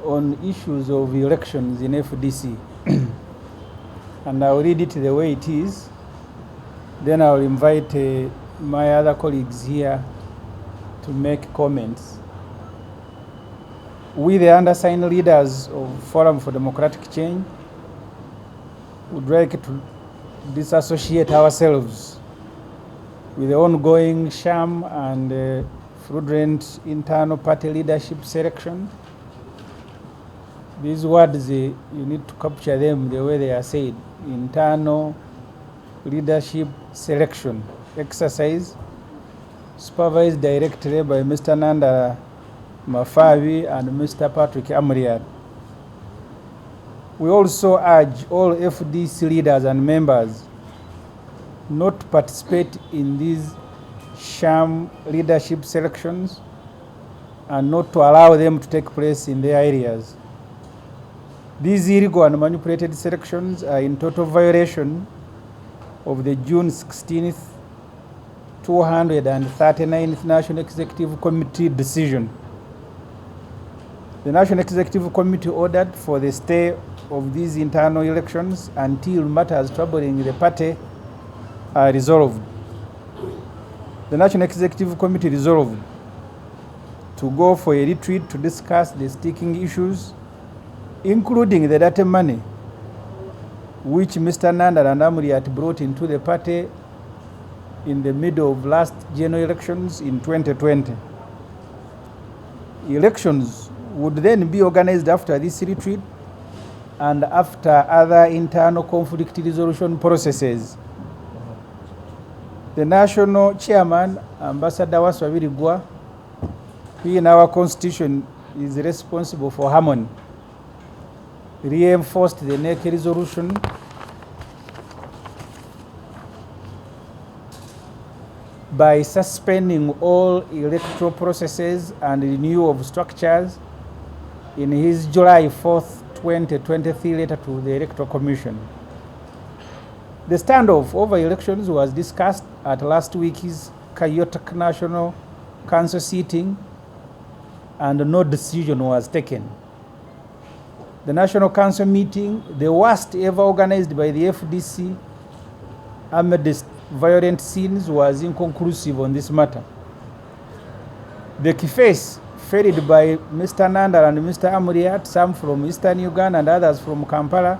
on issues of elections in FDC. And I'll read it the way it is. Then I'll invite my other colleagues here to make comments. We, the undersigned leaders of Forum for Democratic Change, would like to disassociate ourselves with the ongoing sham and fraudulent internal party leadership selection. These words, you need to capture them the way they are said. Internal leadership selection exercise supervised directly by Mr. Nganda Mafavi and Mr. Patrick Amriat. We also urge all FDC leaders and members not to participate in these sham leadership selections and not to allow them to take place in their areas. These illegal and manipulated selections are in total violation of the June 16th, 239th National Executive Committee decision. The National Executive Committee ordered for the stay of these internal elections until matters troubling the party are resolved. The National Executive Committee resolved to go for a retreat to discuss the sticking issues, including the dirty money which Mr. Nganda and Amriat brought into the party in the middle of last general elections in 2020. Elections would then be organized after this retreat and after other internal conflict resolution processes. The national chairman, Ambassador Waswabirigwa, who in our constitution is responsible for harmony, reinforced the NEC resolution by suspending all electoral processes and renewal of structures in his July 4th, 2023 letter to the Electoral Commission. The standoff over elections was discussed at last week's Kayotak National Council sitting and no decision was taken. The National Council meeting, the worst ever organized by the FDC amidst violent scenes, was inconclusive on this matter. The Kifes, ferried by Mr. Nganda and Mr. Amriat, some from Eastern Uganda and others from Kampala,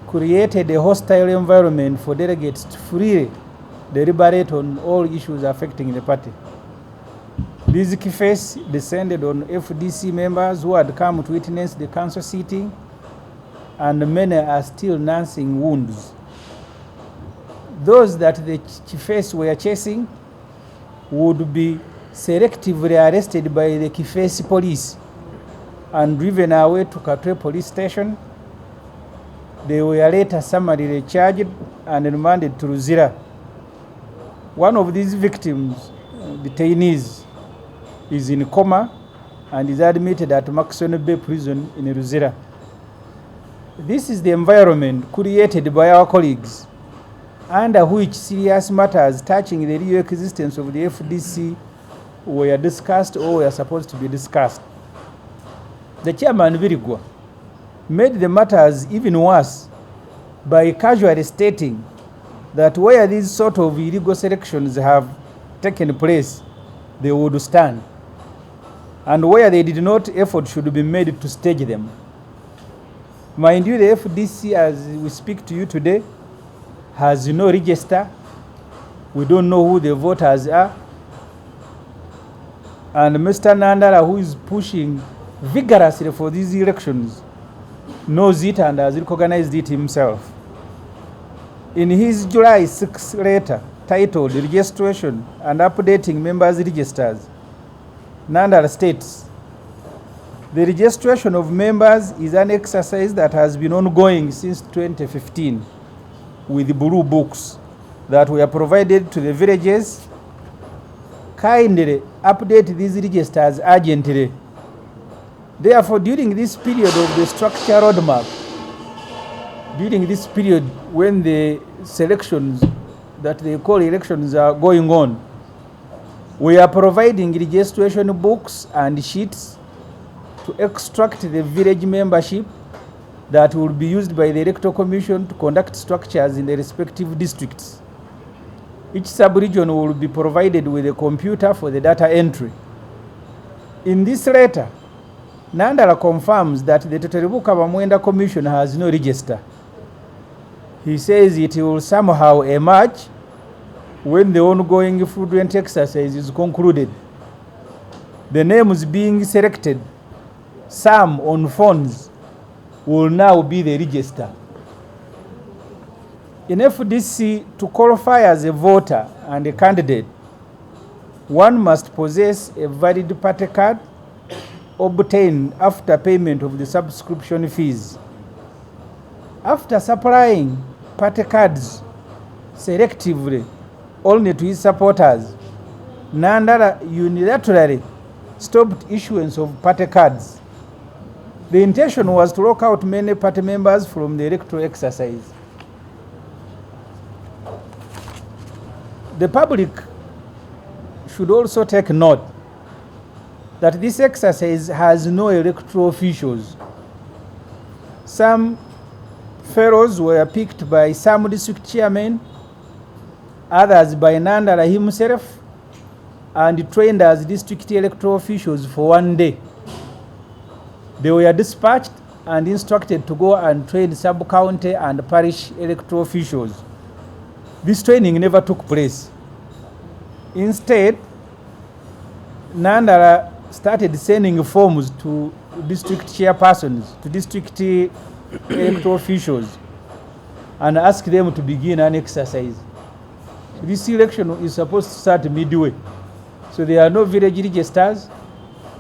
created a hostile environment for delegates to freely deliberate on all issues affecting the party. These Kifes descended on FDC members who had come to witness the council sitting, and many are still nursing wounds. Those that the Kifes were chasing would be selectively arrested by the Kifes police and driven away to Katwe police station. They were later summarily charged and remanded to Luzira. One of these victims, detainees, is in coma and is admitted at Maxon Bay Prison in Luzira. This is the environment created by our colleagues, under which serious matters touching the real existence of the FDC were discussed or were supposed to be discussed. The chairman, Birigwa, made the matters even worse by casually stating that where these sort of illegal selections have taken place, they would stand, and where they did not, effort should be made to stage them. Mind you, the FDC, as we speak to you today, has no register. We don't know who the voters are. And Mr. Nganda, who is pushing vigorously for these elections, knows it and has recognized it himself. In his July 6 letter titled Registration and Updating Members' Registers, Nganda states, the registration of members is an exercise that has been ongoing since 2015 with blue books that were provided to the villages. Kindly update these registers urgently. Therefore, during this period of the structure roadmap, during this period when the selections that they call elections are going on, we are providing registration books and sheets to extract the village membership that will be used by the Electoral Commission to conduct structures in the respective districts. Each sub-region will be provided with a computer for the data entry. In this letter, Nganda confirms that the Toterebuka-Bamwenda Commission has no register. He says it will somehow emerge when the ongoing fraudulent exercise is concluded. The names being selected, some on phones, will now be the register. In FDC, to qualify as a voter and a candidate, one must possess a valid party card obtained after payment of the subscription fees. After supplying party cards selectively only to his supporters, Nganda unilaterally stopped issuance of party cards. The intention was to lock out many party members from the electoral exercise. The public should also take note that this exercise has no electoral officials. Some fellows were picked by some district chairmen, others by Nganda himself, and trained as district electoral officials for one day. They were dispatched and instructed to go and train sub-county and parish electoral officials. This training never took place. Instead, Nganda started sending forms to district chairpersons, to district electoral officials, and asked them to begin an exercise. This election is supposed to start midway. So there are no village registers,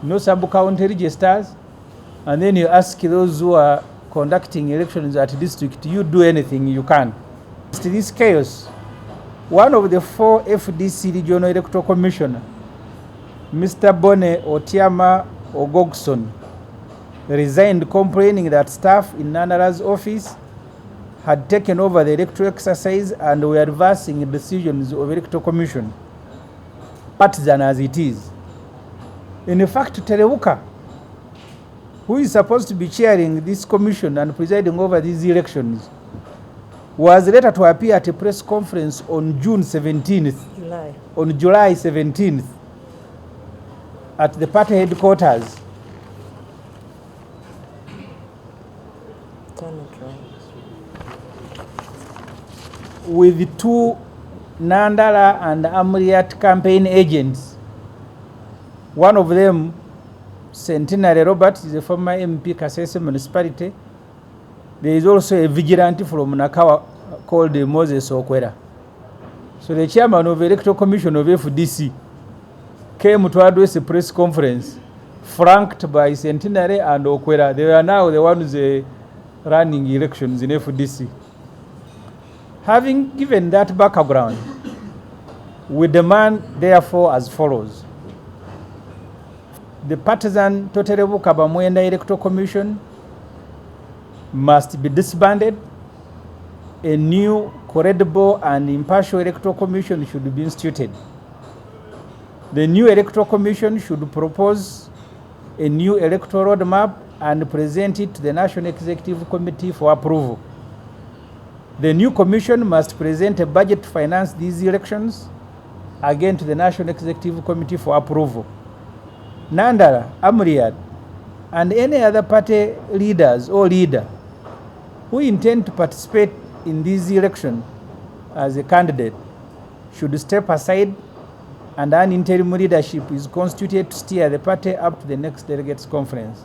no sub-county registers, and then you ask those who are conducting elections at district, you do anything you can. To this chaos, one of the 4 FDC regional electoral commissioners, Mr. Bone Otiama Ogogson, resigned, complaining that staff in Nganda's office had taken over the electoral exercise and were advancing decisions of electoral commission, partisan as it is. In fact, Toterebuka, who is supposed to be chairing this commission and presiding over these elections, was later to appear at a press conference on July 17th, at the party headquarters. With 2 Nganda and Amriat campaign agents. One of them, Centenary Robert, is a former MP Kasese municipality. There is also a vigilante from Nakawa called Moses Okwera. So the chairman of the Electoral Commission of FDC came to address a press conference flanked by Centenary and Okwera. They are now the ones running elections in FDC. Having given that background, we demand therefore as follows. The partisan Toterebuka-Bamwenda Electoral Commission must be disbanded. A new, credible and impartial electoral commission should be instituted. The new electoral commission should propose a new electoral roadmap and present it to the National Executive Committee for approval. The new commission must present a budget to finance these elections, again to the National Executive Committee for approval. Nganda, Amriat, and any other party leaders or leader who intend to participate in this election as a candidate should step aside, and an interim leadership is constituted to steer the party up to the next delegates conference.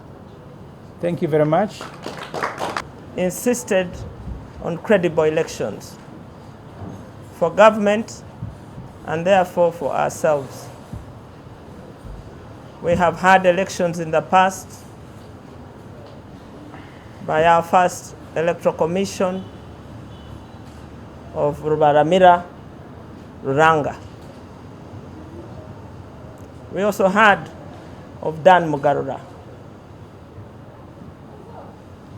Thank you very much. Insisted on credible elections for government and therefore for ourselves. We have had elections in the past by our first electoral commission of Rubaramira, Ruranga. We also had of Dan Mugarura.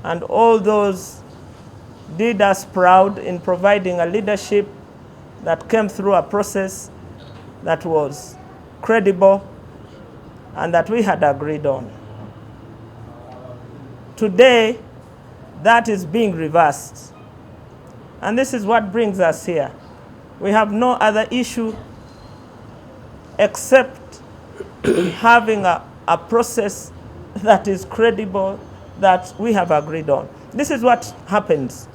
And all those did us proud in providing a leadership that came through a process that was credible and that we had agreed on. Today, that is being reversed. And this is what brings us here. We have no other issue except having a process that is credible, that we have agreed on. This is what happens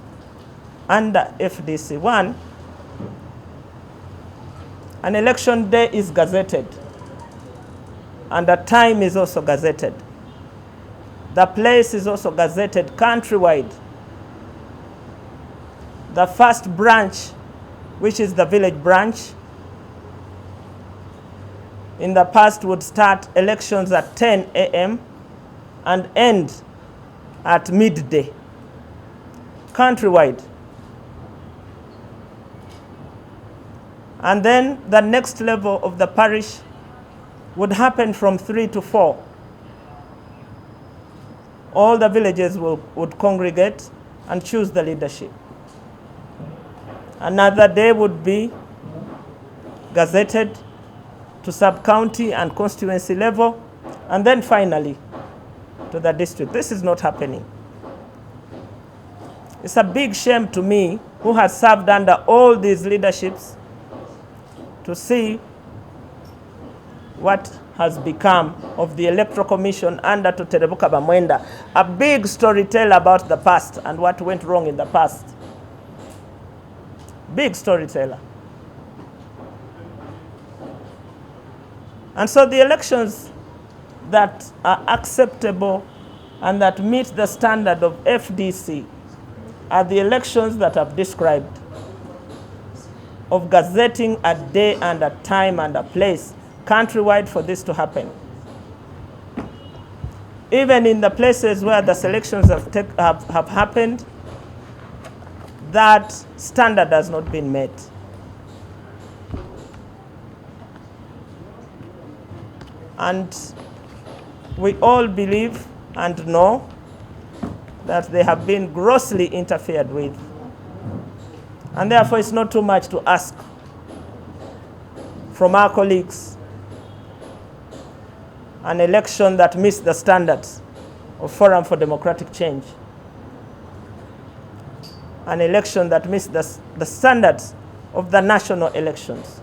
under FDC. One, an election day is gazetted, and the time is also gazetted. The place is also gazetted countrywide. The first branch, which is the village branch, in the past would start elections at 10 a.m. and end at midday, countrywide. And then the next level of the parish would happen from 3 to 4. All the villages would congregate and choose the leadership. Another day would be gazetted to sub-county and constituency level, and then finally to the district. This is not happening. It's a big shame to me, who has served under all these leaderships, to see what has become of the Electoral Commission under Tuterebuka Bamwenda, a big storyteller about the past and what went wrong in the past. Big storyteller. And so the elections that are acceptable and that meet the standard of FDC are the elections that I've described, of gazetting a day and a time and a place countrywide for this to happen. Even in the places where the selections have happened, that standard has not been met. And we all believe and know that they have been grossly interfered with. And therefore, it's not too much to ask from our colleagues an election that meets the standards of Forum for Democratic Change. An election that meets the standards of the national elections.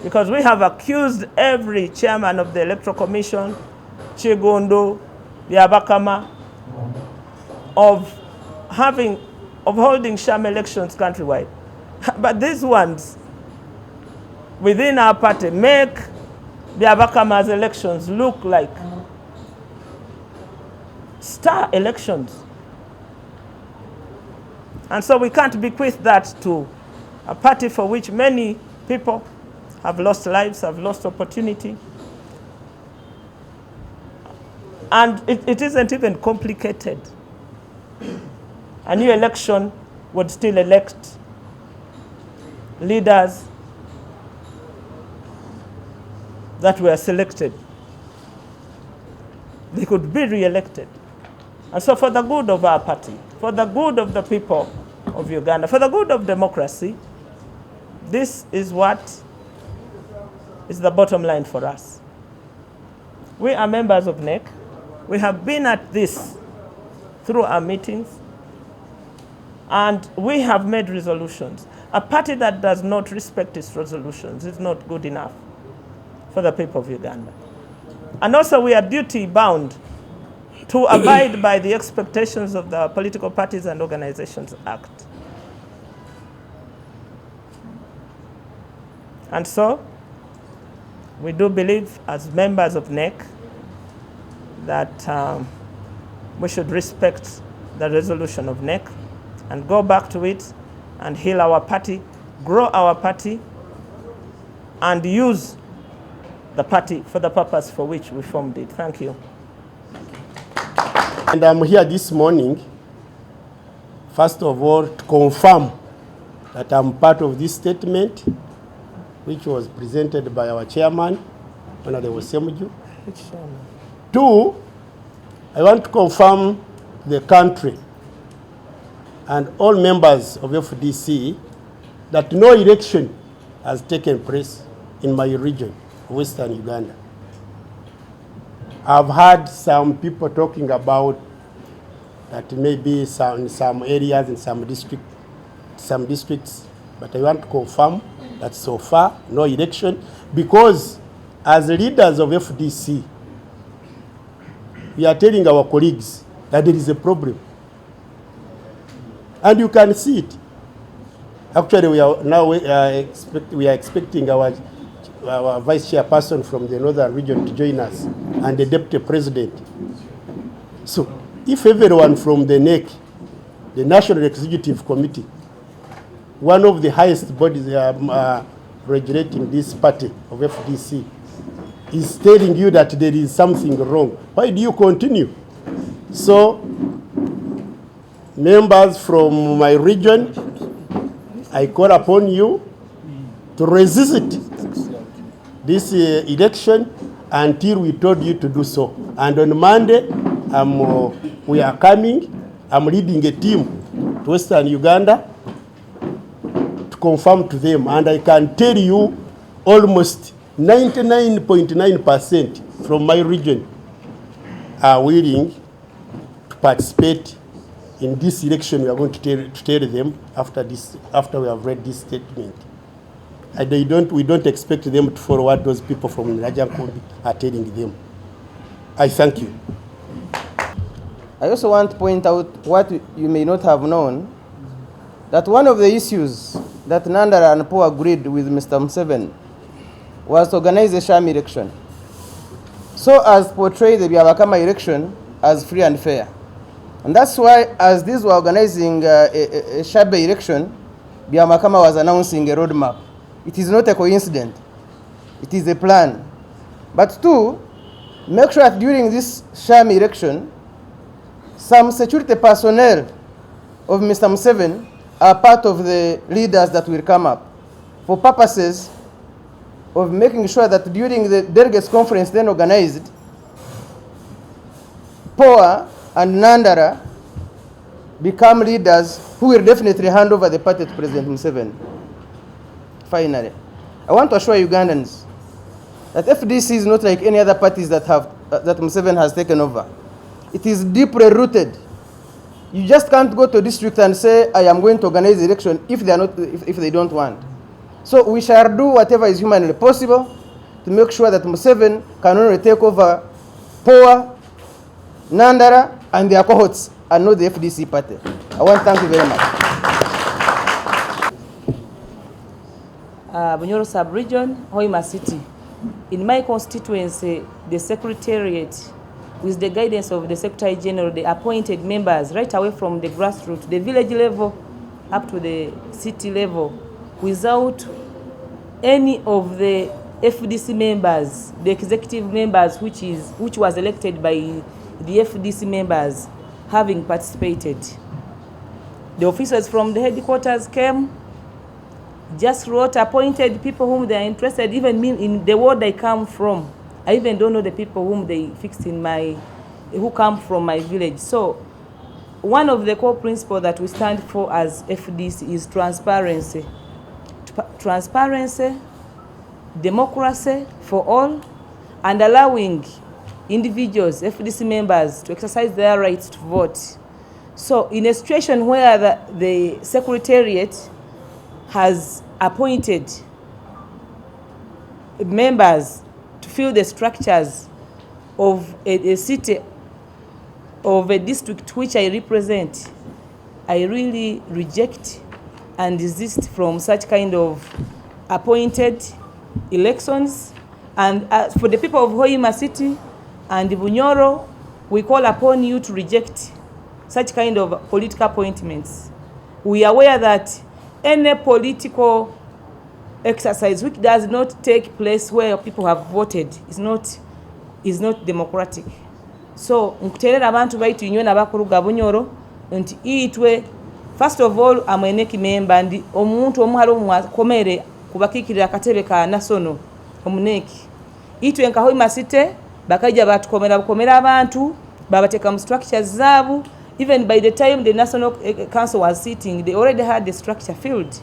Because we have accused every chairman of the Electoral Commission, Chigundu, Byabakama, of holding sham elections countrywide. But these ones, within our party, make Byabakama's elections look like star elections. And so we can't bequeath that to a party for which many people have lost lives, have lost opportunity. And it isn't even complicated. A new election would still elect leaders that were selected. They could be re-elected. And so for the good of our party, for the good of the people of Uganda, for the good of democracy, this is what is the bottom line for us. We are members of NEC. We have been at this through our meetings, and we have made resolutions. A party that does not respect its resolutions is not good enough for the people of Uganda. And also we are duty-bound to abide by the expectations of the Political Parties and Organizations Act. And so, we do believe, as members of NEC, that we should respect the resolution of NEC and go back to it and heal our party, grow our party, and use the party for the purpose for which we formed it. Thank you. And I'm here this morning, first of all, to confirm that I'm part of this statement, which was presented by our chairman, Honorable Ssemujju. Two, I want to confirm the country and all members of FDC that no election has taken place in my region, Western Uganda. I've heard some people talking about that may be in some areas, in some districts, but I want to confirm that so far, no election, because as leaders of FDC, we are telling our colleagues that there is a problem. And you can see it. Actually, we are expecting our vice chairperson from the northern region to join us, and the deputy president. So, if everyone from the NEC, the National Executive Committee, one of the highest bodies regulating this party of FDC, is telling you that there is something wrong, why do you continue? So, members from my region, I call upon you to resist this election until we told you to do so. And on Monday, we are coming. I'm leading a team to Western Uganda to confirm to them. And I can tell you almost 99.9% from my region are willing to participate in this election. We are going to tell them after we have read this statement. And we don't expect them to follow what those people from Raja Kombi are telling them. I thank you. I also want to point out what you may not have known, that one of the issues that Nganda and Po agreed with Mr. Museveni was to organize a sham election, so as portray the Byabakama election as free and fair. And that's why, as these were organizing a Shabe election, Byabakama was announcing a roadmap. It is not a coincidence. It is a plan. But two, make sure that during this sham election, some security personnel of Mr. Museveni are part of the leaders that will come up for purposes of making sure that during the delegates conference then organized, POA and Nganda become leaders who will definitely hand over the party to President Museveni. Finally, I want to assure Ugandans that FDC is not like any other parties that Museveni has taken over. It is deeply rooted. You just can't go to a district and say, I am going to organize the election if they don't want. So we shall do whatever is humanly possible to make sure that Museveni can only take over POA, Nganda, and their cohorts, and not the FDC party. I want to thank you very much. Bunyoro Sub-Region, Hoima City. In my constituency, the Secretariat, with the guidance of the Secretary General, they appointed members right away from the grassroots, the village level up to the city level, without any of the FDC members, the executive members, which was elected by the FDC members, having participated. The officers from the headquarters came, just wrote, appointed people whom they are interested, even me in the ward I come from. I even don't know the people whom they fixed who come from my village. So one of the core principles that we stand for as FDC is transparency. Transparency, democracy for all, and allowing individuals, FDC members, to exercise their rights to vote. So in a situation where the Secretariat has appointed members to fill the structures of a city, of a district which I represent, I really reject and desist from such kind of appointed elections. And for the people of Hoima City and Bunyoro, we call upon you to reject such kind of political appointments. We are aware that any political exercise which does not take place where people have voted is not democratic. So nkuterera abantu baitu inywe nabakuruga Bunyoro nti itwe first of all amweneki member ndi omuntu omuhalo mwakomere kubakikirira akatebe ka nasono omuneki itwe nka Hoima City bakaija batukomera abantu babateka mu structures zabu. Even by the time the National Council was sitting, they already had the structure filled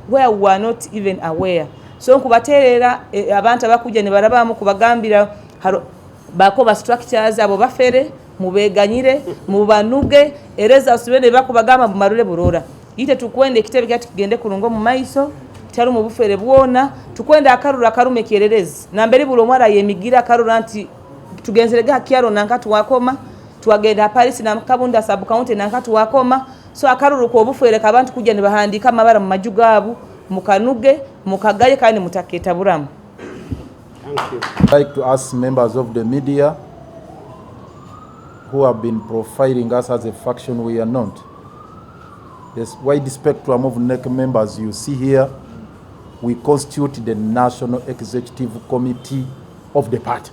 where we were not even aware. So nkubaterera abantu abakuja ne barabamu kubagambira bakoba structures abo bafere mubeganyire mubanuge ereza usibene bakubagama bumarule burora ite tukwende kitebe kyati kigende kulungo mu maiso tyaru mu bufere bwona tukwende akarura karume kyererezi nambere bulo mwara yemigira karura nti tugenzerega kyaro nankatu wakoma tuagenda Paris na Kabunda sub county nankatu wakoma so akaruru ko bufere kabantu kujya ne bahandika amabara mu majugabu mukanuge mukagaye kandi mutaketa buramu. Thank you. I'd like to ask members of the media who have been profiling us as a faction. We are not. There's wide spectrum of NEC members you see here. We constitute the National Executive Committee of the party.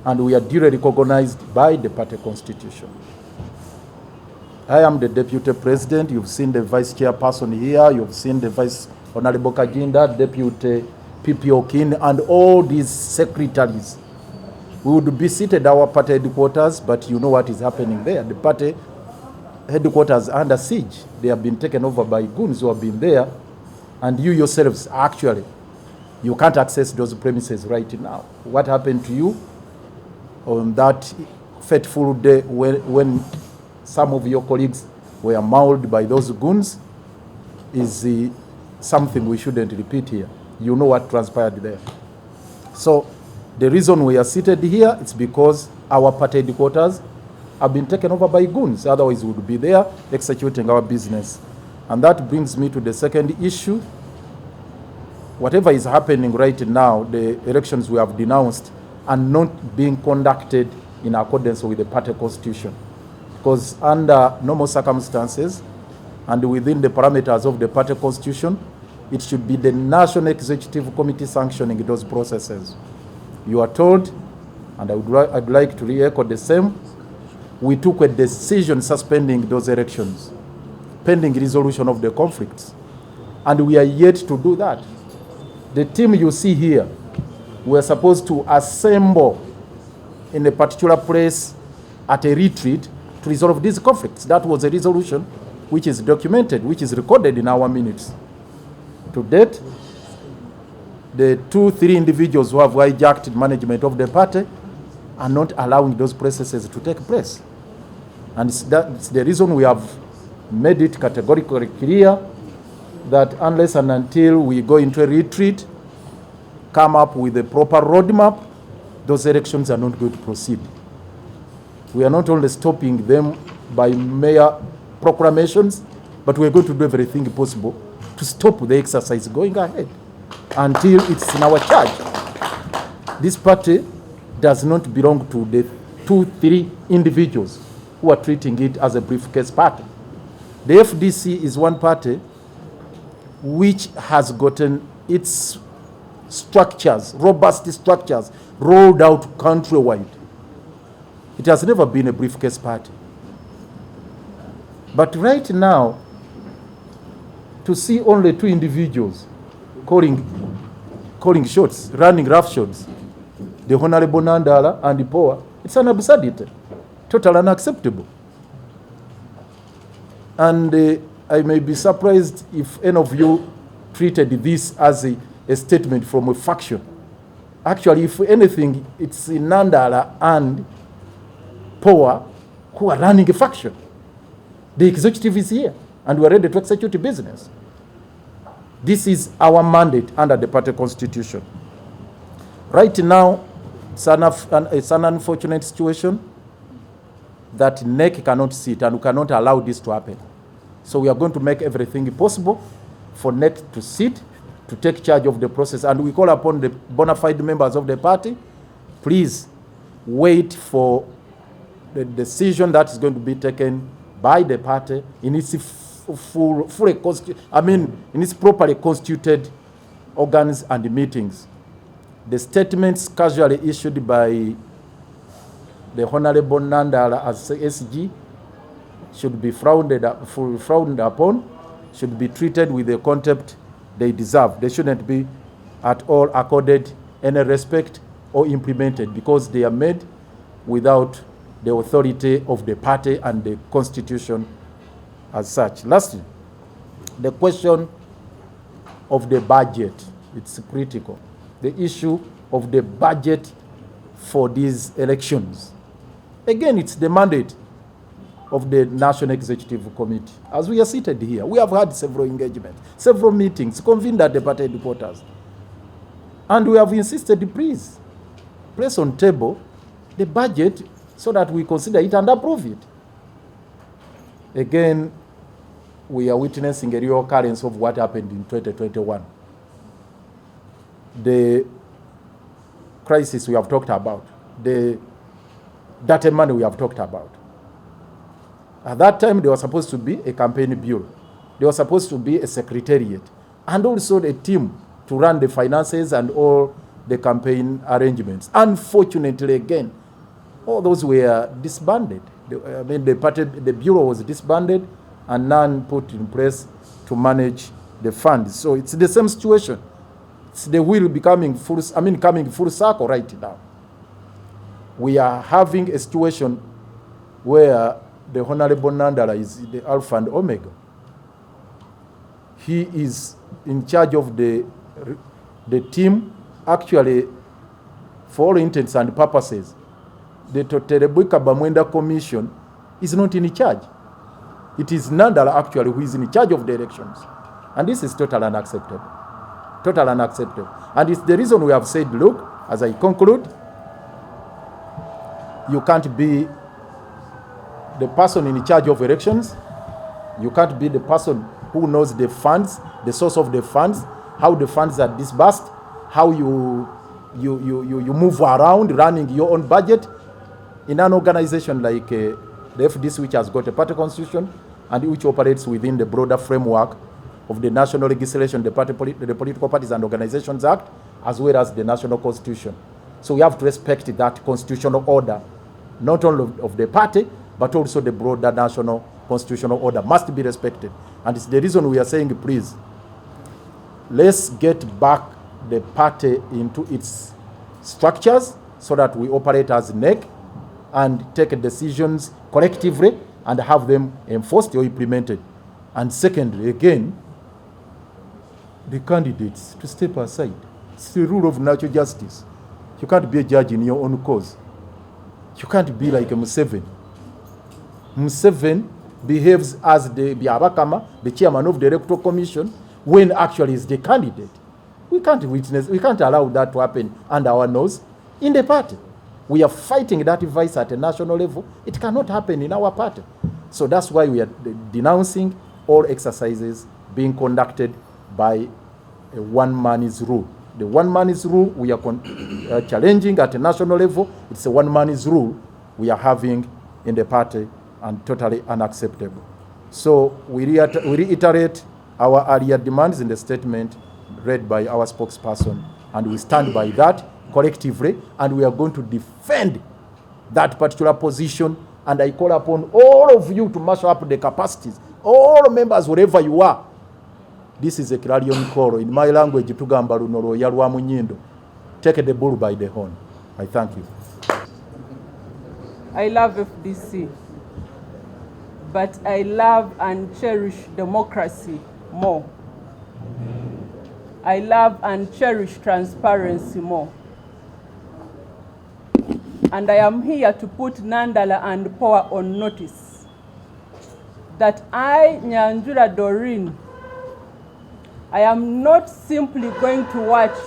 And we are duly recognized by the party constitution. I am the deputy president. You've seen the vice chairperson here. You've seen the vice honorable Kajinda, deputy PPO Kin, and all these secretaries. We would be seated at our party headquarters, but you know what is happening there. The party headquarters are under siege. They have been taken over by goons who have been there, and you yourselves, actually, you can't access those premises right now. What happened to you on that fateful day when some of your colleagues were mauled by those goons is something we shouldn't repeat here. You know what transpired there. So the reason we are seated here is because our party headquarters have been taken over by goons. Otherwise we would be there executing our business. And that brings me to the second issue. Whatever is happening right now, the elections we have denounced are not being conducted in accordance with the party constitution. Because under normal circumstances and within the parameters of the party constitution, it should be the National Executive Committee sanctioning those processes. You are told, and I'd like to re-echo the same, we took a decision suspending those elections, pending resolution of the conflicts. And we are yet to do that. The team you see here, we're supposed to assemble in a particular place at a retreat to resolve these conflicts. That was a resolution which is documented, which is recorded in our minutes. To date, the 2-3 individuals who have hijacked management of the party are not allowing those processes to take place. And that's the reason we have made it categorically clear that unless and until we go into a retreat, come up with a proper roadmap, those elections are not going to proceed. We are not only stopping them by mere proclamations, but we're going to do everything possible to stop the exercise going ahead until it's in our charge. This party does not belong to the 2-3 individuals who are treating it as a briefcase party. The FDC is one party which has gotten its structures, robust structures, rolled out countrywide. It has never been a briefcase party. But right now, to see only 2 individuals calling shots, running roughshods, the Honorable Nganda and the Power, it's an absurdity, totally unacceptable. And I may be surprised if any of you treated this as a statement from a faction. Actually, if anything, it's Nganda and Power who are running a faction. The executive is here, and we're ready to execute business. This is our mandate under the party constitution. Right now, it's an unfortunate situation that NEC cannot sit, and we cannot allow this to happen. So we are going to make everything possible for NEC to sit, to take charge of the process. And we call upon the bona fide members of the party, please wait for the decision that is going to be taken by the party in its in its properly constituted organs and meetings. The statements casually issued by the Honorable Nganda as SG should be frowned upon, should be treated with the contempt they deserve. They shouldn't be at all accorded any respect or implemented because they are made without the authority of the party and the constitution as such. Lastly, the question of the budget, it's critical. The issue of the budget for these elections. Again, it's the mandate of the National Executive Committee. As we are seated here, we have had several engagements, several meetings, convened at the party headquarters. And we have insisted, please, place on table the budget so that we consider it and approve it. Again, we are witnessing a real occurrence of what happened in 2021. The crisis we have talked about, the dirty money we have talked about. At that time, there was supposed to be a campaign bureau. There was supposed to be a secretariat, and also a team to run the finances and all the campaign arrangements. Unfortunately, again, all those were disbanded. The bureau was disbanded and none put in place to manage the funds. So it's the same situation. It's the wheel coming full circle right now. We are having a situation where the Honorable Nganda is the Alpha and Omega. He is in charge of the team. Actually, for all intents and purposes, the Toterebuika Bamwenda Commission is not in charge. It is Nganda actually who is in charge of the elections. And this is totally unacceptable. Totally unacceptable. And it's the reason we have said, look, as I conclude, you can't be the person in charge of elections. You can't be the person who knows the funds, the source of the funds, how the funds are disbursed, how you move around running your own budget in an organization like the FDC, which has got a party constitution and which operates within the broader framework of the national legislation, the Political Parties and Organizations Act, as well as the national constitution. So we have to respect that constitutional order, not only of the party, but also the broader national constitutional order must be respected. And it's the reason we are saying, please, let's get back the party into its structures so that we operate as NEC and take decisions collectively and have them enforced or implemented. And secondly, again, the candidates to step aside. It's the rule of natural justice. You can't be a judge in your own cause. You can't be like a Museveni. Museveni behaves as the Biabakama, the chairman of the Electoral Commission, when actually is the candidate. We can't allow that to happen under our nose in the party. We are fighting that vice at a national level. It cannot happen in our party. So that's why we are denouncing all exercises being conducted by a one-man rule. The one-man rule we are challenging at a national level. It's a one-man rule we are having in the party and totally unacceptable. So we reiterate our earlier demands in the statement read by our spokesperson, and we stand by that collectively, and we are going to defend that particular position. And I call upon all of you to mash up the capacities, all members, wherever you are. This is a clarion call. In my language, tugamba lunoro yalwa munyindo. Take the bull by the horn. I thank you. I love FDC, but I love and cherish democracy more. I love and cherish transparency more. And I am here to put Nganda and Power on notice that I, Nyanjura Doreen, I am not simply going to watch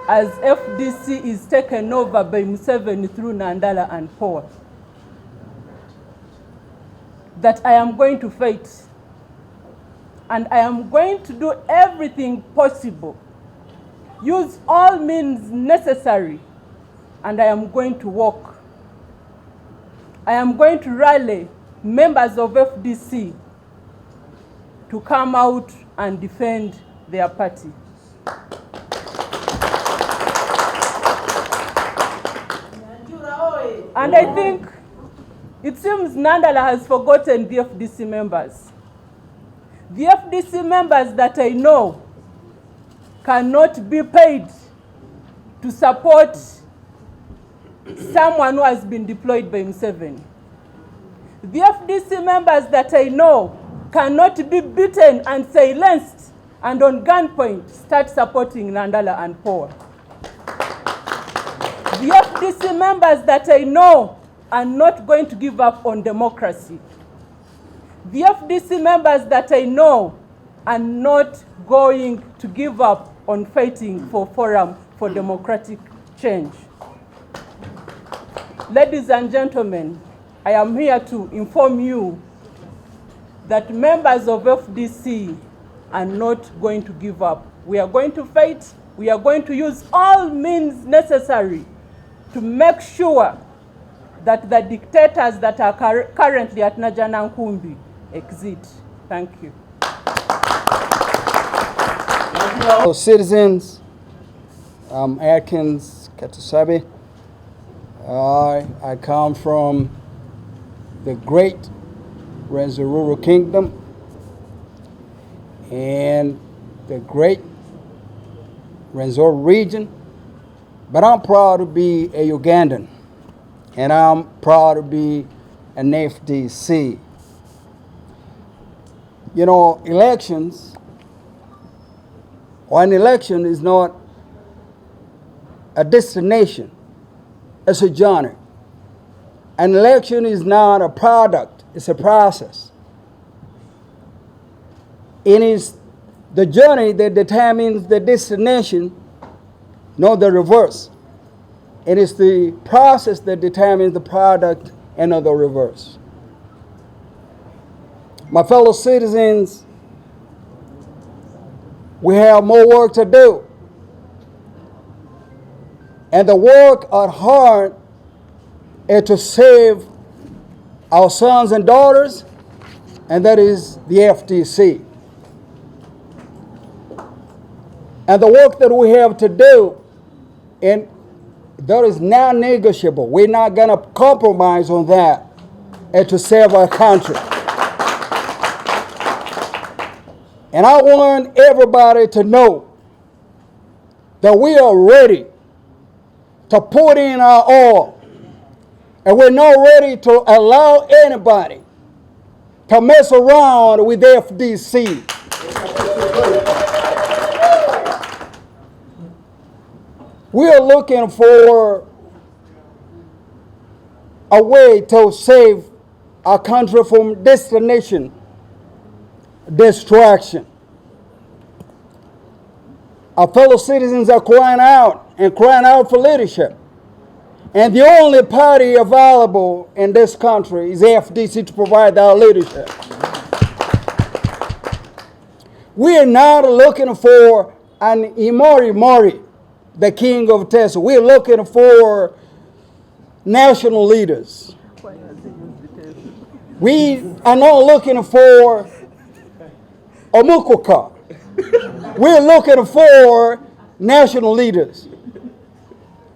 as FDC is taken over by Museveni through Nganda and Power. That I am going to fight. And I am going to do everything possible, use all means necessary, and I am going to work. I am going to rally members of FDC to come out and defend their party. And I think it seems Nganda has forgotten the FDC members. The FDC members that I know cannot be paid to support someone who has been deployed by Museveni. The FDC members that I know cannot be beaten and silenced and on gunpoint start supporting Nganda and Power. The FDC members that I know are not going to give up on democracy. The FDC members that I know are not going to give up on fighting for Forum for Democratic Change. Ladies and gentlemen, I am here to inform you that members of FDC are not going to give up. We are going to fight. We are going to use all means necessary to make sure that the dictators that are currently at Najanankumbi exit. Thank you. Fellow citizens, I'm Atkins Katusabe. I come from the great Rwenzururu Kingdom and the great Rwenzori region, but I'm proud to be a Ugandan, and I'm proud to be an FDC. You know, elections, or an election is not a destination, it's a journey. An election is not a product, it's a process. It is the journey that determines the destination, not the reverse. It is the process that determines the product and not the reverse. My fellow citizens, we have more work to do. And the work at heart is to save our sons and daughters, and that is the FDC. And the work that we have to do, and that is non-negotiable. We're not going to compromise on that, and to save our country. And I want everybody to know that we are ready to put in our all, and we're not ready to allow anybody to mess around with FDC. We are looking for a way to save our country from destination destruction. Our fellow citizens are crying out and crying out for leadership. And the only party available in this country is FDC to provide our leadership. We are not looking for an Imori Mori, the king of Tesla. We're looking for national leaders. We are not looking for Omukuka. We're looking for national leaders.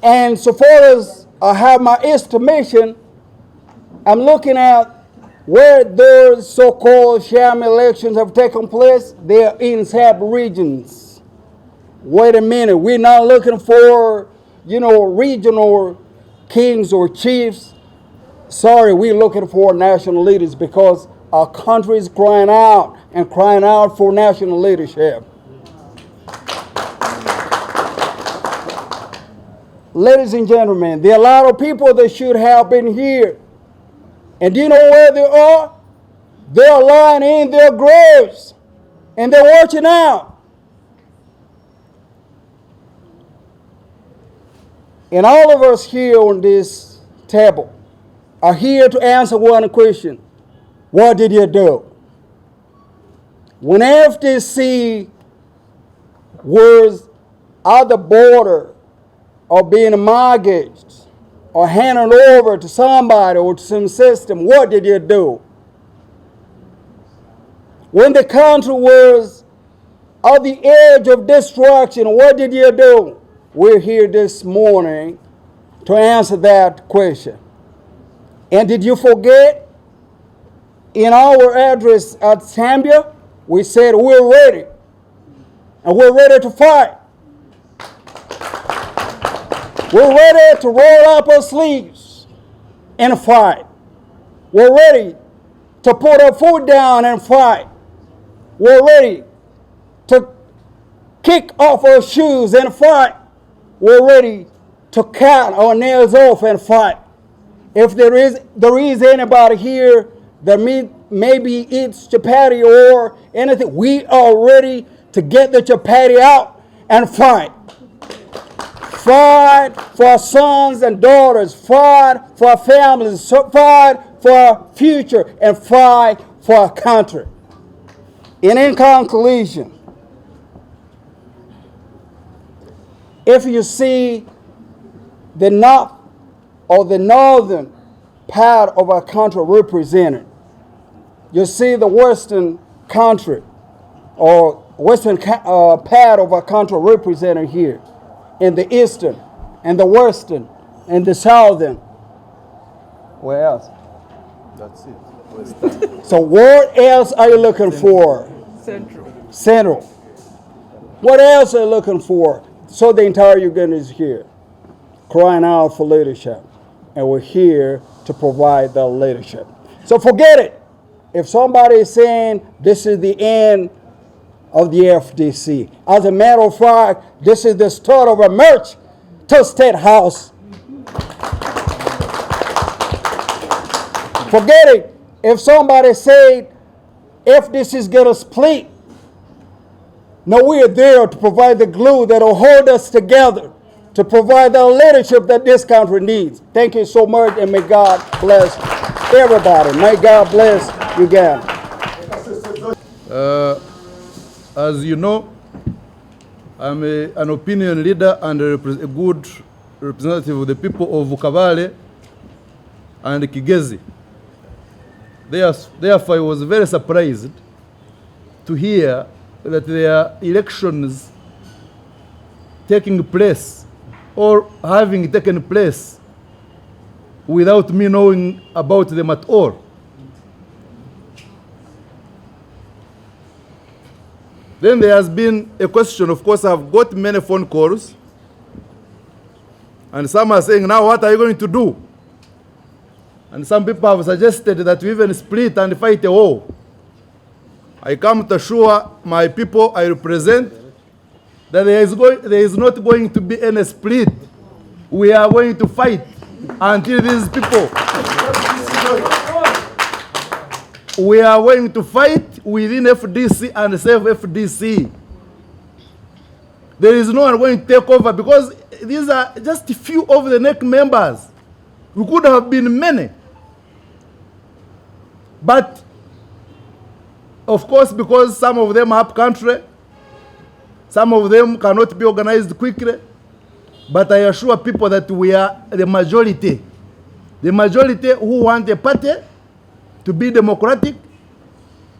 And so far as I have my estimation, I'm looking at where those so-called sham elections have taken place. They're in sub-regions. Wait a minute, we're not looking for, regional kings or chiefs. Sorry, we're looking for national leaders because our country is crying out and crying out for national leadership. Ladies and gentlemen, there are a lot of people that should have been here. And do you know where they are? They are lying in their graves and they're watching out. And all of us here on this table are here to answer one question. What did you do? When FDC was at the border of being mortgaged or handed over to somebody or to some system, what did you do? When the country was at the edge of destruction, what did you do? We're here this morning to answer that question. And did you forget? In our address at Zambia, we said we're ready. And we're ready to fight. We're ready to roll up our sleeves and fight. We're ready to put our foot down and fight. We're ready to kick off our shoes and fight. We're ready to cut our nails off and fight. If there is anybody here that maybe eats chapati or anything, we are ready to get the chapati out and fight. Fight for our sons and daughters, fight for our families, fight for our future, and fight for our country. And in conclusion, if you see the north or the northern part of our country represented, you see the western country or western part of our country represented here, in the eastern and the western and the southern. Where else? That's it. So what else are you looking for? Central. What else are you looking for? So the entire Uganda is here, crying out for leadership. And we're here to provide the leadership. So forget it. If somebody is saying this is the end of the FDC, as a matter of fact, this is the start of a march to State House. Forget it. If somebody said FDC is going to split, no, we are there to provide the glue that will hold us together, to provide the leadership that this country needs. Thank you so much, and may God bless everybody. May God bless Uganda. As you know, I'm an opinion leader and a good representative of the people of Kabale and Kigezi. Therefore, I was very surprised to hear that there are elections taking place or having taken place without me knowing about them at all. Then there has been a question. Of course, I've got many phone calls, and some are saying, now what are you going to do? And some people have suggested that we even split and fight a war. I come to assure my people I represent that there is not going to be any split. We are going to fight until these people. We are going to fight within FDC and save FDC. There is no one going to take over because these are just a few of the NEC members. We could have been many. But, of course, because some of them are up country, some of them cannot be organized quickly, but I assure people that we are the majority. The majority who want a party to be democratic,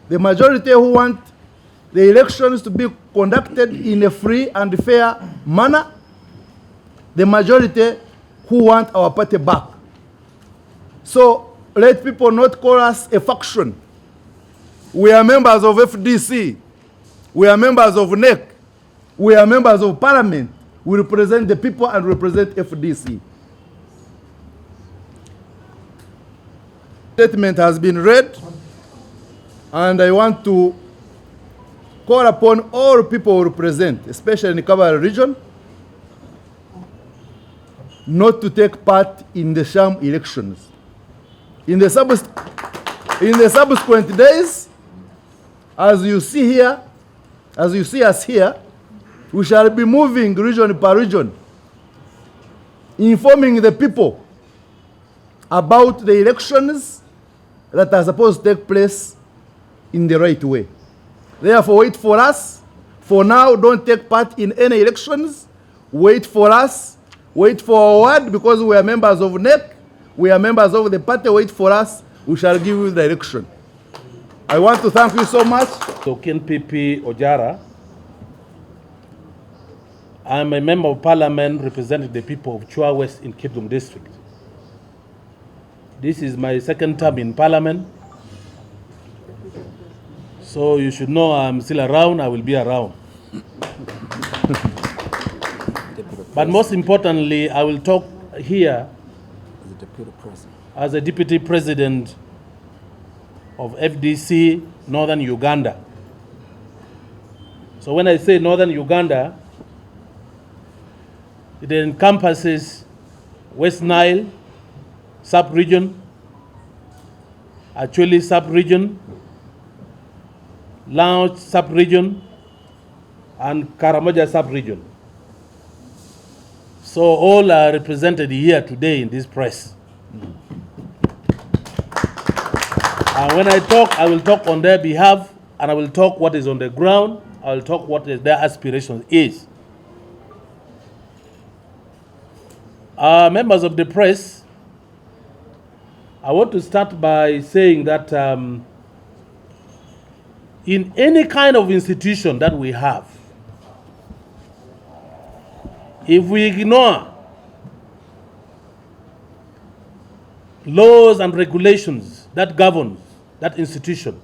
the majority who want the elections to be conducted in a free and fair manner, the majority who want our party back. So let people not call us a faction. We are members of FDC. We are members of NEC. We are members of Parliament. We represent the people and represent FDC. Statement has been read, and I want to call upon all people who represent, especially in the Kabale region, not to take part in the sham elections. In the subsequent days, as you see here, as you see us here, we shall be moving region per region, informing the people about the elections that are supposed to take place in the right way. Therefore, wait for us. For now, don't take part in any elections. Wait for us. Wait for our word, because we are members of NEC. We are members of the party. Wait for us. We shall give you direction. I want to thank you so much. Token PP Ojara. I'm a member of parliament representing the people of Chua West in Kipdum district. This is my second term in parliament. So you should know I'm still around. I will be around. But most importantly, I will talk here as a deputy president of FDC Northern Uganda. So when I say Northern Uganda, it encompasses West Nile sub-region, Acholi sub-region, Lounge sub-region, and Karamoja sub-region. So all are represented here today in this press. And when I talk, I will talk on their behalf, and I will talk what is on the ground. I will talk what their aspiration is. Members of the press, I want to start by saying that in any kind of institution that we have, if we ignore laws and regulations that govern that institution,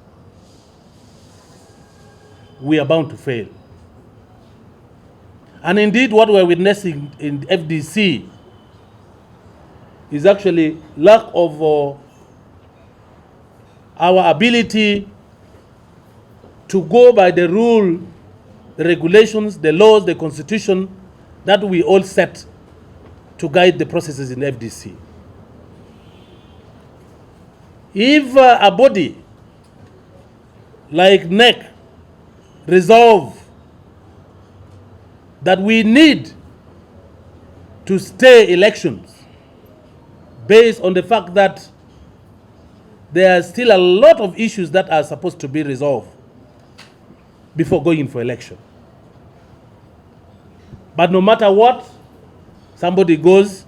we are bound to fail. And indeed, what we're witnessing in FDC is actually lack of our ability to go by the rule, the regulations, the laws, the constitution that we all set to guide the processes in FDC. If a body like NEC resolve that we need to stay elections based on the fact that there are still a lot of issues that are supposed to be resolved before going for election. But no matter what, somebody goes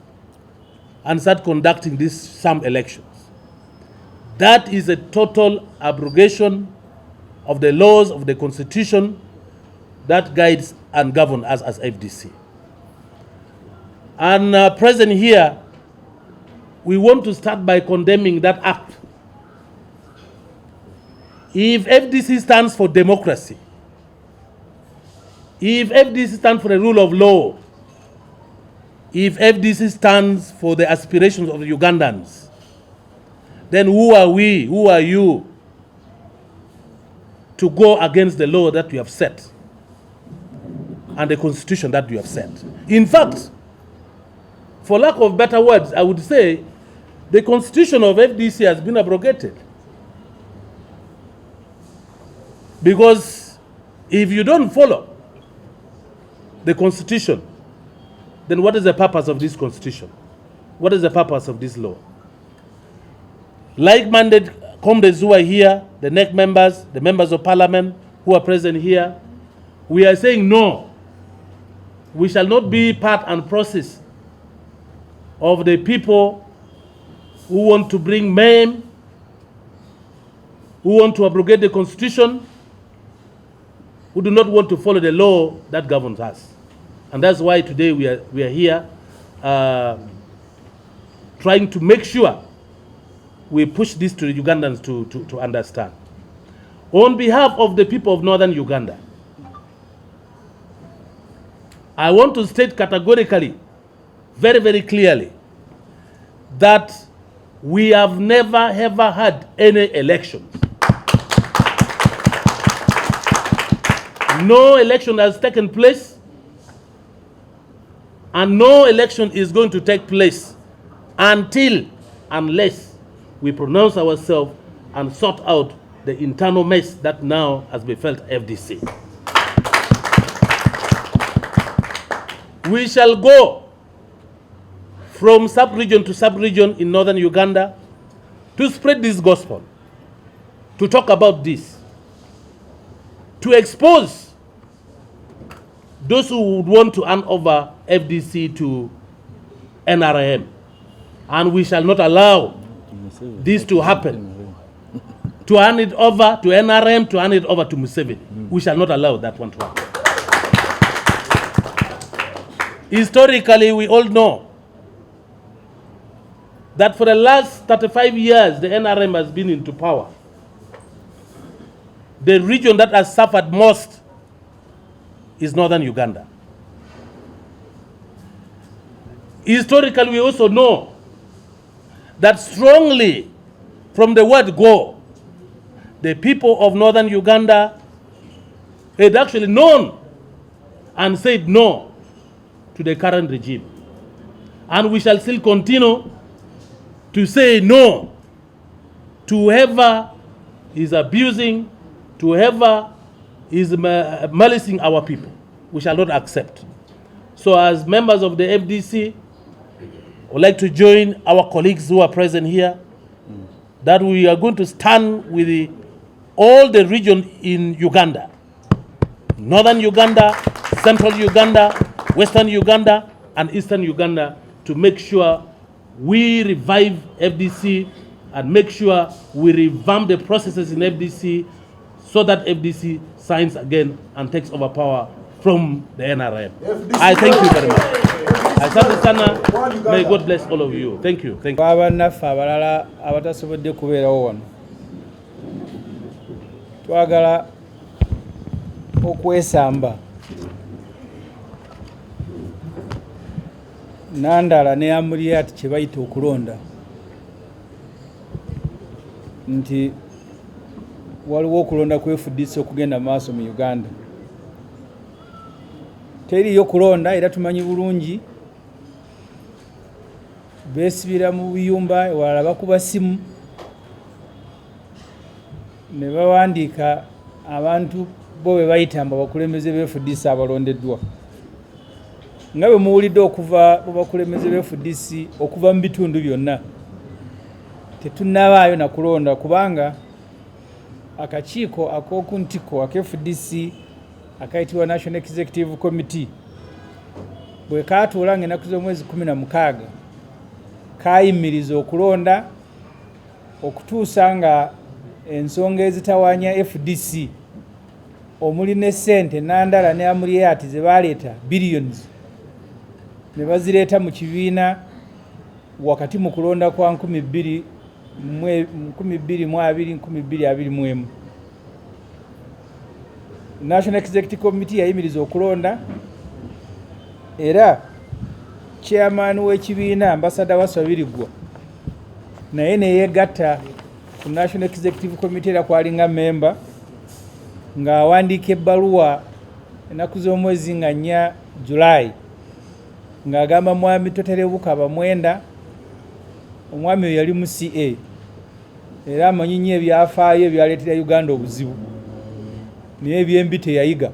and start conducting some elections. That is a total abrogation of the laws of the constitution that guides and governs us as FDC. And present here, we want to start by condemning that act. If FDC stands for democracy, if FDC stands for the rule of law, if FDC stands for the aspirations of the Ugandans, then who are we, who are you, to go against the law that we have set and the constitution that we have set? In fact, for lack of better words, I would say the constitution of FDC has been abrogated. Because if you don't follow the constitution, then what is the purpose of this constitution? What is the purpose of this law? Like-minded comrades who are here, the NEC members, the members of parliament who are present here, we are saying no. We shall not be part and process of the people who want to bring mayhem, who want to abrogate the constitution, who do not want to follow the law that governs us. And that's why today we are here trying to make sure we push this to the Ugandans to understand. On behalf of the people of northern Uganda, I want to state categorically, very, very clearly, that we have never ever had any elections. No election has taken place, and no election is going to take place unless we pronounce ourselves and sort out the internal mess that now has befelt FDC. We shall go from sub-region to sub-region in northern Uganda to spread this gospel, to talk about this, to expose those who would want to hand over FDC to NRM. And we shall not allow this to happen. To hand it over to NRM, to hand it over to Museveni. We shall not allow that one to happen. Historically, we all know that for the last 35 years, the NRM has been into power. The region that has suffered most is northern Uganda. Historically, we also know that strongly from the word go, the people of northern Uganda had actually known and said no to the current regime. And we shall still continue to say no to whoever is abusing, to whoever is malicing our people. We shall not accept. So as members of the FDC, I would like to join our colleagues who are present here that we are going to stand with all the region in Uganda, northern Uganda, central Uganda, western Uganda, and eastern Uganda, to make sure we revive FDC and make sure we revamp the processes in FDC so that FDC signs again and takes over power from the NRM. I thank you very much. Asante sana. May God bless all of you. Thank you. Thank you. Abannaffe abalala abatasobodde kubeerawo wano twagala okwesamba Nandala ne Amuriat kye bayita okulonda nti waliwo okulonda ku FDC okugenda maaso mu Uganda. Teriyo kulonda era tumanyi bulungi beesibira mu biyumba walala bakuba simu ne bawandiika abantu bo be bayitamba bakulembeze be FDC abalondeddwa. Nga bwe muwulidde okuva mu bakulembeze be FDC okuva mu bitundu byonna tetunnabaayo na kulonda kubanga akakiiko ak'okuntiko aka FDC akayitibwa National Executive Committee bwe kaatuula ng'ennaku z'omwezi 16 kayimiriza okulonda okutuusa nga ensonga ezitawaanya FDC omuli ne ssente Nandala ne Amuriat ze baleeta billions ne bazireeta mu kibiina wakati mu kulonda kwa 2020-2021. National Executive Committee yayimiriza okulonda era chairman w'ekibiina ambassador Wasabirigwa naye ne yeegatta ku National Executive Committee era kwalinga member ng'awandiika ebbaluwa ennaku z'omwezi nga 4 July ng'agamba mwami toterebuka bamwenda. Omwami oyo yali mu CA era amanyi nnyo ebyafaayo ebyaleetera Uganda obuzibu naye ebyembi teyayiga.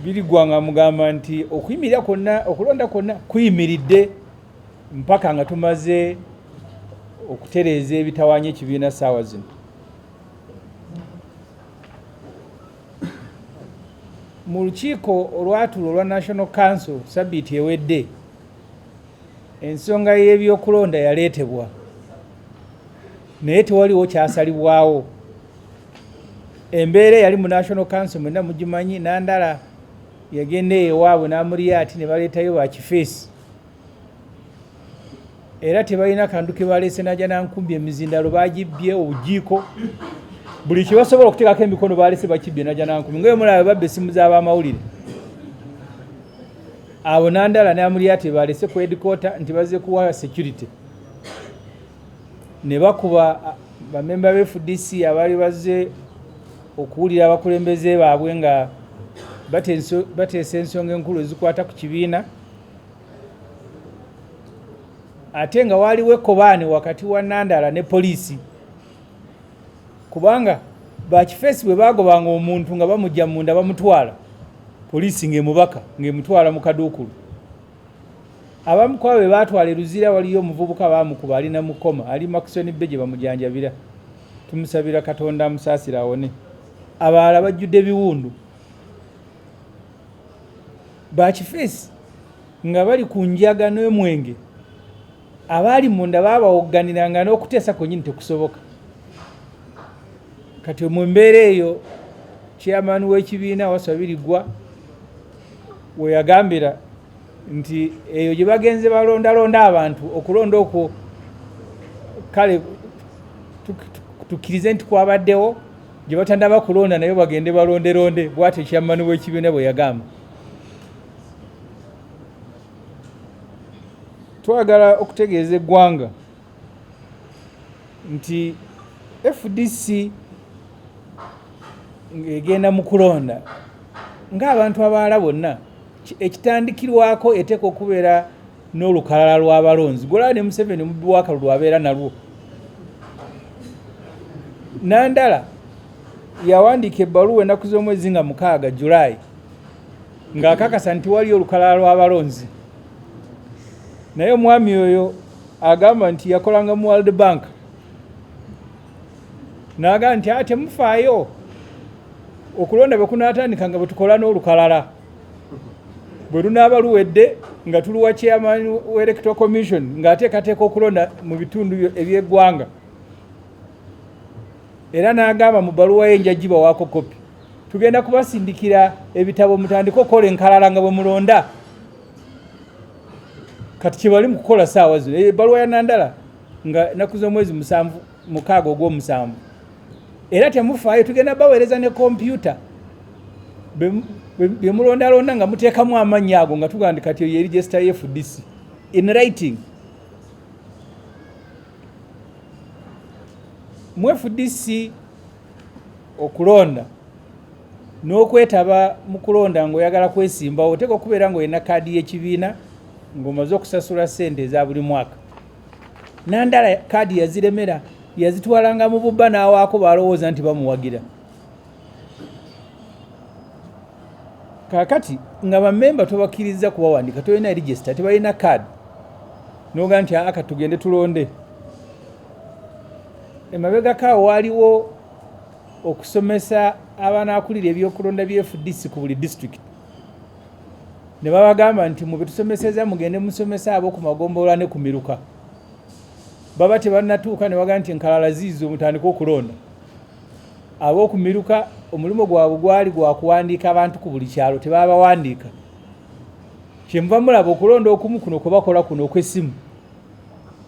Birigwa nga mugamba nti okuyimirira kwonna okulonda kwonna kuyimiridde mpaka nga tumaze okutereeza ebitawaanya ekibiina ssaawa zino. Mu lukiiko olwatuula olwa National Council sabiiti ewedde ensonga y'ebyokulonda yaleetebwa naye tewaliwo kyasalibwawo. Embeera yali mu National Council mwenna mugimanyi. Nandala yagenda ewaabwe n'Amuriat ne baleetayo bakifeesi era tebalina kantu ke baleese najja nankumbi emizindalo bagibbye obujiiko buli kye basobola okuteekako emikono baleese bakibbye najja nankumbi ngayo mulaba babba essimu z'abamawulire. Abo Nandala ne Amuriat baleese ku headquarter nti bazze kuwa security ne bakuba bamemba be FDC abaali bazze okuwulira abakulembeze baabwe nga bateesa ensonga enkulu ezikwata ku kibiina ate nga waaliwo ekkobaane wakati wa Nandala ne poliisi kubanga bakifeesi bwe baagobanga omuntu nga bamujja munda bamutwala poliisi ng'emubaka ng'emutwala mu kaduukulu. Abamu ku abo be baatwala eruzira waliyo omuvubuka baamukuba ali namukoma ali Makisoni Bbe gye bamujanjabira tumusabira Katonda amusaasira awone. Abalala bajjudde biwundu. Bakifeesi nga bali ku njaga n'omwenge abaali munda baabawogganiranga n'okuteesa kwennyini tekusoboka. Kati mu mbeera eyo chairman w'ekibiina Wasabirigwa we yagambira nti eyo gye bagenze balondalonda abantu okulonda okwo kale tukkirize nti kwabaddewo gye batandaba kulonda naye bagende balonderonde. Bw'atyo chairman w'ekibiina bwe yagamba. Twagala okutegeeza eggwanga nti FDC ng'egenda mu kulonda ng'abantu abalala bonna ekitandikirwako eteeka okubeera n'olukalala lw'abalonzi golaba ne Museveni mubbi w'akalulu abeera nalwo. Nandala yawandiika ebbaluwa ennaku z'omwezi nga 6 Julayi ng'akakasa nti wali olukalala lw'abalonzi, naye omwami oyo agamba nti yakolanga mu World Bank n'agamba nti temufaayo okulonda bwe kunaatandika nga bwe tukola n'olukalala bwe lunaaba luwedde nga tuluwa chairman w'Electoral Commission ng'ateekateeka okulonda mu bitundu eby'eggwanga. Era n'agamba mu bbaluwa ye njagibawaako kopi, tugenda kubasindikira ebitabo mutandike okukola enkalala nga bwe mulonda. Kati kye bali mu kukola saawa zino ebbaluwa ya Nandala nga ennaku z'omwezi 6 ogw'omusanvu. Era temufaayo, tugenda baweereza ne kompyuta bye mulondalonda nga muteekamu amannya ago nga tugandika kati ye register ye FDC in writing. Mu FDC okulonda n'okwetaba mu kulonda ng'oyagala kwesimbawo oteeka okubeera ng'olina kaadi y'ekibiina ng'omaze okusasula ssente eza buli mwaka. Nandala kaadi yaziremera, yazitwalanga mu bubba n'awaako balowooza nti bamuwagira. Kakati nga bammemba tobakkiriza kubawandiika, tolina register, tebalina kaadi, n'oga nti aka tugende tulonde. Emabegakaawo waaliwo okusomesa abanaakulira ebyokulonda bya FDC ku buli district. Ne babagamba nti mu betusomeseza mugende musomesa abo ku magombolola ne ku miruka. Baba tebannatuuka ne bagamba nti enkalala ziizo mutandika okulonda. Ab'oku miruka omulimu gwabwe gwali gwa kuwandiika abantu ku buli kyalo, tebabawandiika. Kyenva mulaba okulonda okumu kuno kwe bakola kuno okw'essimu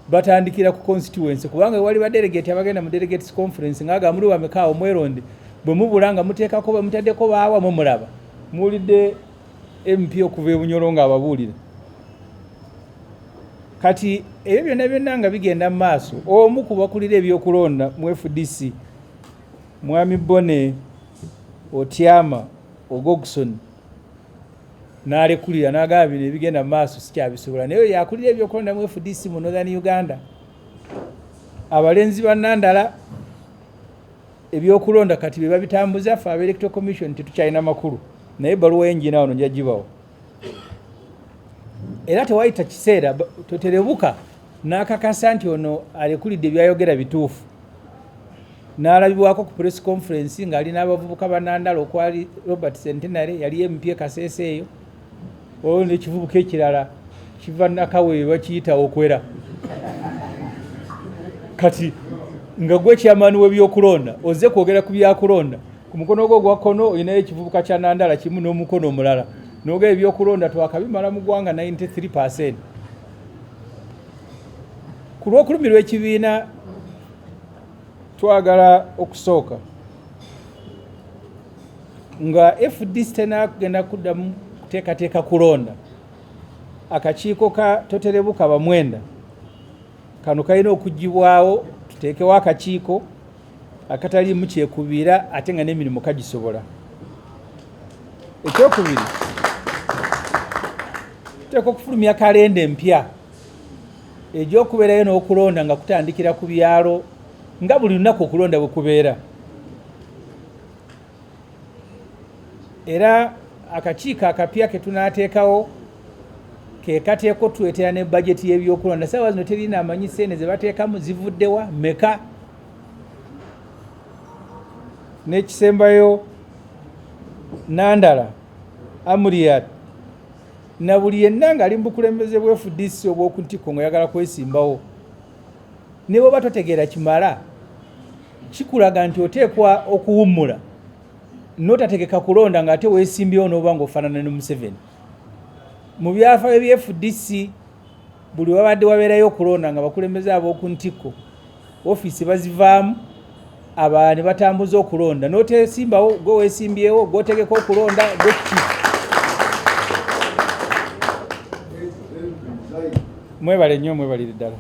batandikira ku constituency, kubanga wali ba delegate abagenda mu delegates conference ng'aga muli bamekaawo mweronde bwe mubula nga muteekako bwe mutaddeko baawa mulaba muwulidde MP okuva e Bunyoro ng'ababuulira. Kati ebyo byonna byonna nga bigenda mu maaso, omu ku bakulira ebyokulonda mu FDC Mwami Bone Otyama Ogogson n'alekulira n'agamba bino ebigenda mu maaso sikyabisobola, naye yakulira ebyokulonda mu FDC mu Northern Uganda. Abalenzi ba Nandala ebyokulonda kati bye babitambuza, ffe Electoral Commission tetukyalina makulu, naye ebbaluwa yenjina wano njagibawo. Era tewayita kiseera toterebuka n'akakasa nti ono alekulidde ebyayogera bituufu. N'alabibwako ku press conference ng'ali n'abavubuka ba Nandala okwali Robert Centenary, yali MP Kasese eyo, olwo n'ekivubuka ekirala kiva Nakawe bakiyita Okwera. Kati nga gwe kyamaani w'ebyokulonda ozze kwogera ku byakulonda, ku mukono gwo ogwa kkono olinayo ekivubuka kya Nandala kimu n'omukono omulala, n'ogera ebyokulonda twakabimala mu ggwanga 93%. Ku lw'okulumirwa ekibiina twagala okusooka nga FDC tenagenda kuddamu kuteekateeka kulonda, akakiiko ka toterebuka bamwenda kano kalina okugibwawo, tuteekewo akakiiko akataliimu kyekubiira ate nga n'emirimu kagisobola. Ekyokubiri, tuteeka okufulumya kalenda empya egy'okubeerayo n'okulonda nga kutandikira ku byalo nga buli lunaku okulonda bwe kubeera. Era akakiiko akapya ke tunaateekawo ke kateeko tuleetera ne bajeti y'ebyokulonda. Saawa zino terina amanyi ssente ze bateekamu zivuddewa meka. N'ekisembayo Nandala Amuriat na buli yenna ng'ali mu bukulembeze bwa FDC obw'okuntiko ng'oyagala kwesimbawo, ne bw'oba totegeera kimala kikulaga nti oteekwa okuwummula n'otategeka kulonda ng'ate weesimbyewo n'oba ng'ofaanana ne Museveni. Mu byafaayo bya FDC buli wabadde wabeerayo okulonda nga bakulembeze ab'oku ntiko ofiisi bazivaamu, abalala ne batambuza okulonda, n'oteesimbawo gwe weesimbyewo gw'otegeka okulonda gwe kiki. Mwebale nnyo, mwebalire ddala.